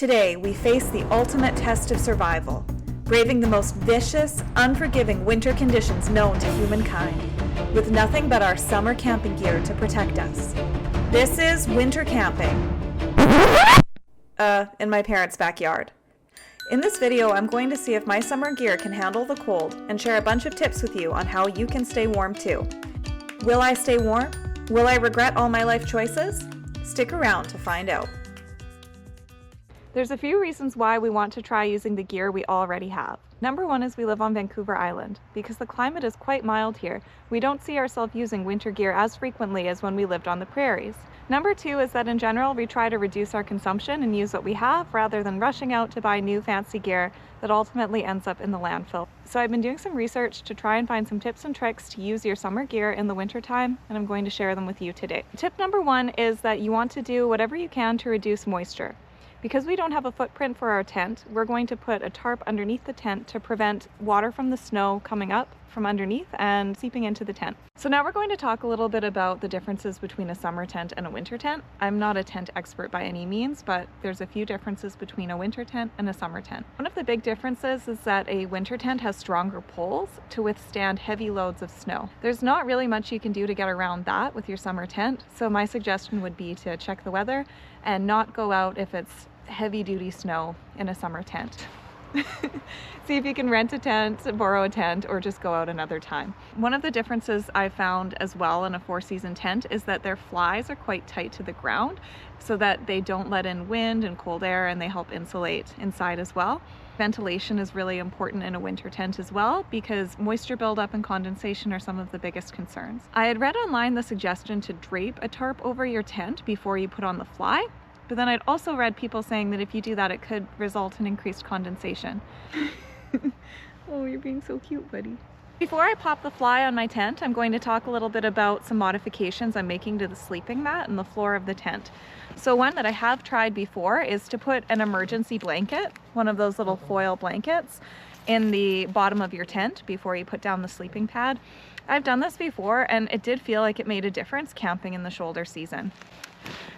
Today, we face the ultimate test of survival, braving the most vicious, unforgiving winter conditions known to humankind, with nothing but our summer camping gear to protect us. This is winter camping. In my parents' backyard. In this video, I'm going to see if my summer gear can handle the cold and share a bunch of tips with you on how you can stay warm too. Will I stay warm? Will I regret all my life choices? Stick around to find out. There's a few reasons why we want to try using the gear we already have. Number one is we live on Vancouver Island. Because the climate is quite mild here, we don't see ourselves using winter gear as frequently as when we lived on the prairies. Number two is that in general, we try to reduce our consumption and use what we have rather than rushing out to buy new fancy gear that ultimately ends up in the landfill. So I've been doing some research to try and find some tips and tricks to use your summer gear in the wintertime, and I'm going to share them with you today. Tip number one is that you want to do whatever you can to reduce moisture. Because we don't have a footprint for our tent, we're going to put a tarp underneath the tent to prevent water from the snow coming up from underneath and seeping into the tent. So now we're going to talk a little bit about the differences between a summer tent and a winter tent. I'm not a tent expert by any means, but there's a few differences between a winter tent and a summer tent. One of the big differences is that a winter tent has stronger poles to withstand heavy loads of snow. There's not really much you can do to get around that with your summer tent, so my suggestion would be to check the weather and not go out if it's heavy-duty snow in a summer tent. See if you can rent a tent, borrow a tent, or just go out another time. One of the differences I found as well in a four-season tent is that their flies are quite tight to the ground so that they don't let in wind and cold air, and they help insulate inside as well. Ventilation is really important in a winter tent as well because moisture buildup and condensation are some of the biggest concerns. I had read online the suggestion to drape a tarp over your tent before you put on the fly. But then I'd also read people saying that if you do that, it could result in increased condensation. Oh, you're being so cute, buddy. Before I pop the fly on my tent, I'm going to talk a little bit about some modifications I'm making to the sleeping mat and the floor of the tent. So one that I have tried before is to put an emergency blanket, one of those little foil blankets, in the bottom of your tent before you put down the sleeping pad. I've done this before and it did feel like it made a difference camping in the shoulder season.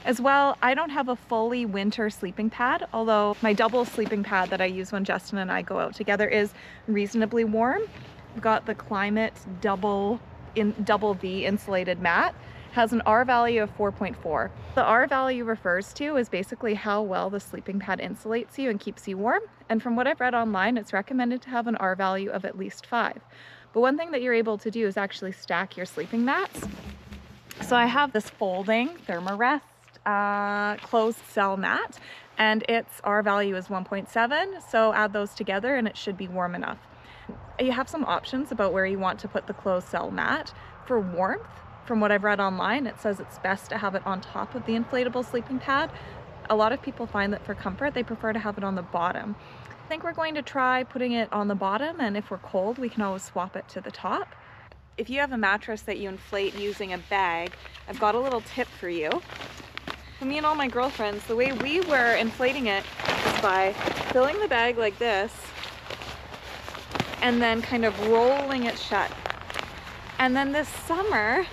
As well, I don't have a fully winter sleeping pad, although my double sleeping pad that I use when Justin and I go out together is reasonably warm. I've got the Climate double V insulated mat. Has an R value of 4.4. The R value refers to is basically how well the sleeping pad insulates you and keeps you warm. And from what I've read online, it's recommended to have an R value of at least 5. But one thing that you're able to do is actually stack your sleeping mats. So I have this folding Thermarest closed cell mat, and its R value is 1.7, so add those together and it should be warm enough. You have some options about where you want to put the closed cell mat. For warmth, from what I've read online, it says it's best to have it on top of the inflatable sleeping pad. A lot of people find that for comfort, they prefer to have it on the bottom. I think we're going to try putting it on the bottom, and if we're cold, we can always swap it to the top. If you have a mattress that you inflate using a bag, I've got a little tip for you. For me and all my girlfriends, the way we were inflating it is by filling the bag like this and then kind of rolling it shut. And then this summer,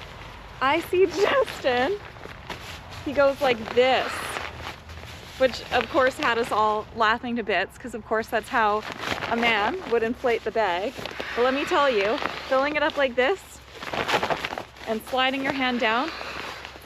I see Justin, he goes like this, which of course had us all laughing to bits because of course that's how a man would inflate the bag. But let me tell you, filling it up like this and sliding your hand down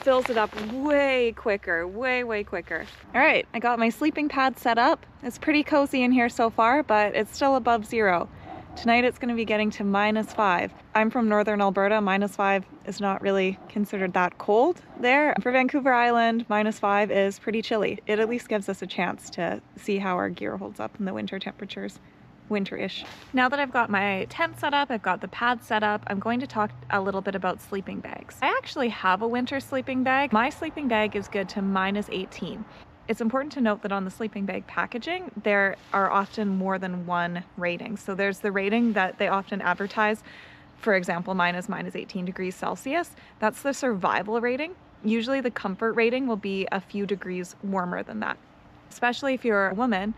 fills it up way quicker, way quicker. All right, I got my sleeping pad set up. It's pretty cozy in here so far, but it's still above 0. Tonight it's gonna be getting to -5. I'm from northern Alberta. -5 is not really considered that cold there. For Vancouver Island, -5 is pretty chilly. It at least gives us a chance to see how our gear holds up in the winter temperatures. Winter-ish. Now that I've got my tent set up, I've got the pad set up, I'm going to talk a little bit about sleeping bags. I actually have a winter sleeping bag. My sleeping bag is good to -18. It's important to note that on the sleeping bag packaging, there are often more than one rating. So there's the rating that they often advertise, for example, mine is -18 degrees Celsius. That's the survival rating. Usually the comfort rating will be a few degrees warmer than that. Especially if you're a woman,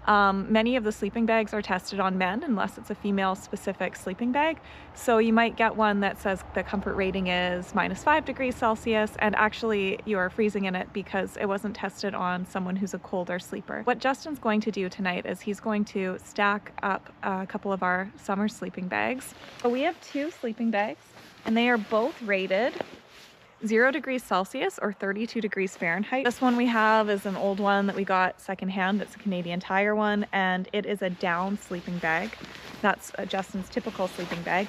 Many of the sleeping bags are tested on men unless it's a female specific sleeping bag. So you might get one that says the comfort rating is -5 degrees Celsius, and actually you're freezing in it because it wasn't tested on someone who's a colder sleeper. What Justin's going to do tonight is he's going to stack up a couple of our summer sleeping bags. So we have 2 sleeping bags, and they are both rated 0 degrees Celsius or 32 degrees Fahrenheit. This one we have is an old one that we got secondhand. It's a Canadian Tire one, and it is a down sleeping bag. That's Justin's typical sleeping bag.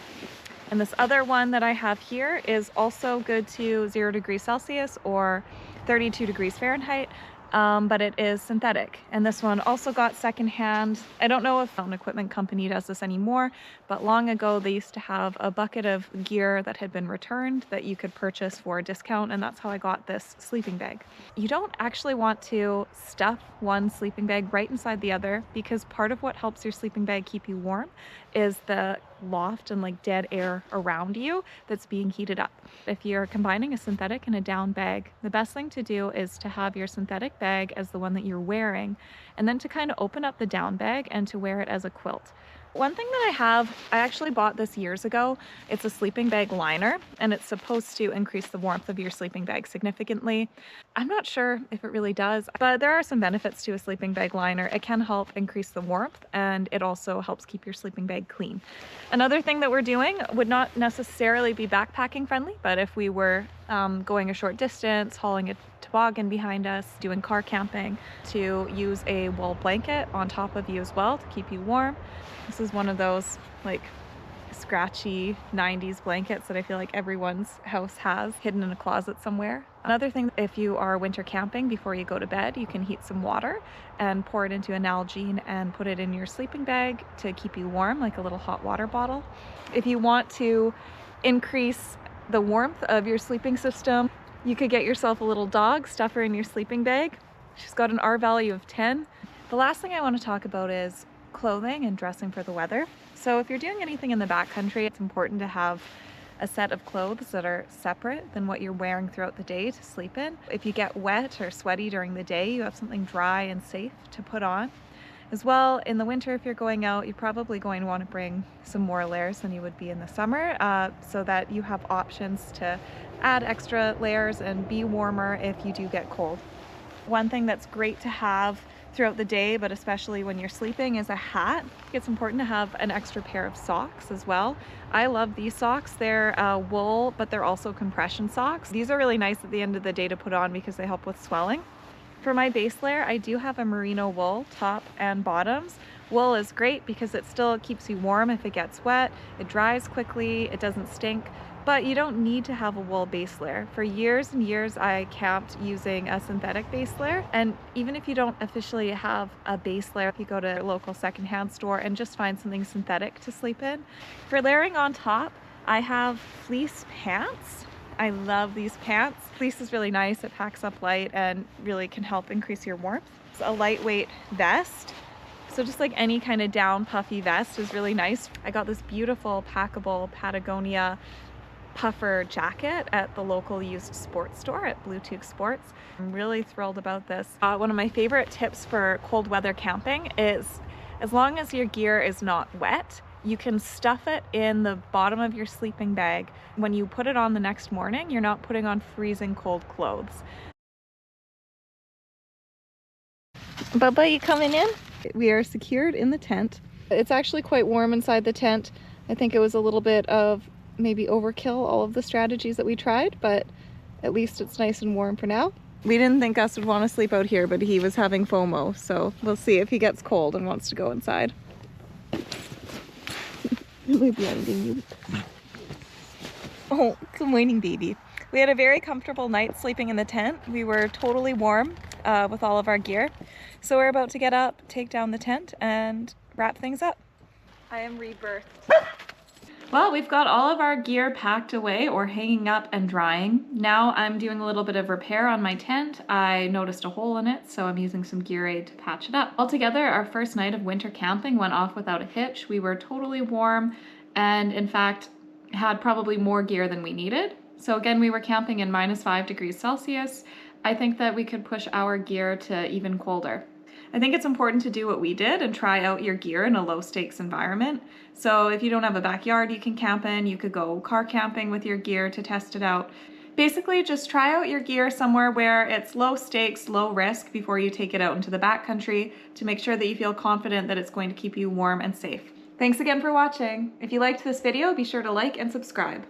And this other one that I have here is also good to 0 degrees Celsius or 32 degrees Fahrenheit. But it is synthetic, and this one also got secondhand. I don't know if an equipment company does this anymore, but long ago they used to have a bucket of gear that had been returned that you could purchase for a discount, and that's how I got this sleeping bag. You don't actually want to stuff one sleeping bag right inside the other, because part of what helps your sleeping bag keep you warm is the loft and like dead air around you that's being heated up. If you're combining a synthetic and a down bag, the best thing to do is to have your synthetic bag as the one that you're wearing, and then to kind of open up the down bag and to wear it as a quilt. One thing that I actually bought this years ago. It's a sleeping bag liner, and it's supposed to increase the warmth of your sleeping bag significantly. I'm not sure if it really does, but there are some benefits to a sleeping bag liner. It can help increase the warmth, and it also helps keep your sleeping bag clean. Another thing that we're doing would not necessarily be backpacking friendly, but if we were going a short distance, hauling a toboggan behind us, doing car camping, to use a wool blanket on top of you as well to keep you warm. This is one of those like scratchy 90s blankets that I feel like everyone's house has hidden in a closet somewhere. Another thing, if you are winter camping, before you go to bed, you can heat some water and pour it into an Nalgene and put it in your sleeping bag to keep you warm, like a little hot water bottle. If you want to increase the warmth of your sleeping system, you could get yourself a little dog, stuff her in your sleeping bag. She's got an R value of 10. The last thing I want to talk about is clothing and dressing for the weather. So if you're doing anything in the backcountry, it's important to have a set of clothes that are separate than what you're wearing throughout the day to sleep in. If you get wet or sweaty during the day, you have something dry and safe to put on. As well, in the winter, if you're going out, you're probably going to want to bring some more layers than you would be in the summer, so that you have options to add extra layers and be warmer if you do get cold. One thing that's great to have throughout the day, but especially when you're sleeping, is a hat. It's important to have an extra pair of socks as well. I love these socks. They're wool, but they're also compression socks. These are really nice at the end of the day to put on because they help with swelling. For my base layer, I do have a merino wool top and bottoms. Wool is great because it still keeps you warm if it gets wet. It dries quickly, it doesn't stink, but you don't need to have a wool base layer. For years and years, I camped using a synthetic base layer, and even if you don't officially have a base layer, if you go to a local secondhand store and just find something synthetic to sleep in. For layering on top, I have fleece pants. I love these pants. Fleece is really nice. It packs up light and really can help increase your warmth. It's a lightweight vest. So just like any kind of down puffy vest is really nice. I got this beautiful packable Patagonia puffer jacket at the local used sports store at Bluetooth Sports. I'm really thrilled about this. One of my favorite tips for cold weather camping is, as long as your gear is not wet, you can stuff it in the bottom of your sleeping bag. When you put it on the next morning, you're not putting on freezing cold clothes. Bubba, you coming in? We are secured in the tent. It's actually quite warm inside the tent. I think it was a little bit of maybe overkill, all of the strategies that we tried, but at least it's nice and warm for now. We didn't think Gus would want to sleep out here, but he was having FOMO, so we'll see if he gets cold and wants to go inside. Oh, good morning, baby. We had a very comfortable night sleeping in the tent. We were totally warm with all of our gear. So we're about to get up, take down the tent, and wrap things up. I am rebirthed. Well, we've got all of our gear packed away or hanging up and drying. Now I'm doing a little bit of repair on my tent. I noticed a hole in it, so I'm using some gear aid to patch it up. Altogether, our first night of winter camping went off without a hitch. We were totally warm and, in fact, had probably more gear than we needed. So again, we were camping in -5 degrees Celsius. I think that we could push our gear to even colder. I think it's important to do what we did and try out your gear in a low stakes environment. So if you don't have a backyard you can camp in, you could go car camping with your gear to test it out. Basically, just try out your gear somewhere where it's low stakes, low risk before you take it out into the backcountry to make sure that you feel confident that it's going to keep you warm and safe. Thanks again for watching. If you liked this video, be sure to like and subscribe.